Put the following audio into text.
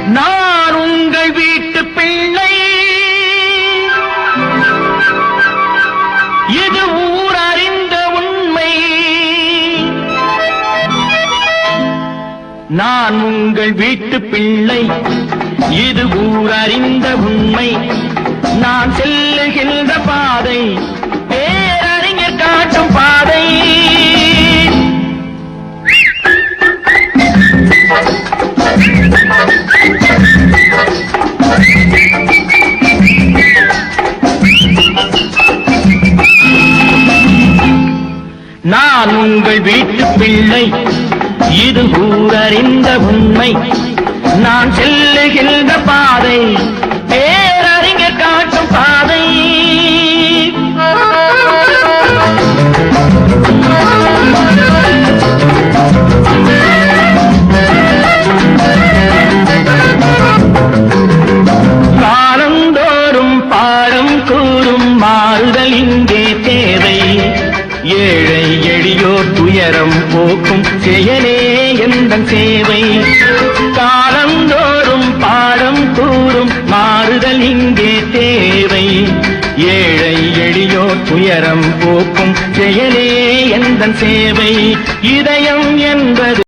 நான் உங்கள் வீட்டு பிள்ளை, இது ஊர் அறிந்த உண்மை. நான் உங்கள் வீட்டு பிள்ளை, இது ஊர் அறிந்த உண்மை. நான் செல்லுகின்ற பாதை பேரறிஞர் காட்டும் பாதை. நான் உங்கள் வீட்டு பிள்ளை, இது ஊரறிந்த உண்மை. நான் செல்லுகின்ற பாதை பேரறிஞர் காட்டும் பாதை. காலந்தோறும் பாடம் கூறும் மாறுதல் இங்கே தேவை. ஏழை எளியோர் துயரம் போக்கும் செயலே எந்தன் சேவை. காலந்தோறும் பாடம் கூறும் மாறுதல் இங்கே தேவை. ஏழை எளியோர் துயரம் போக்கும் செயலே எந்தன் சேவை. இதயம் என்பது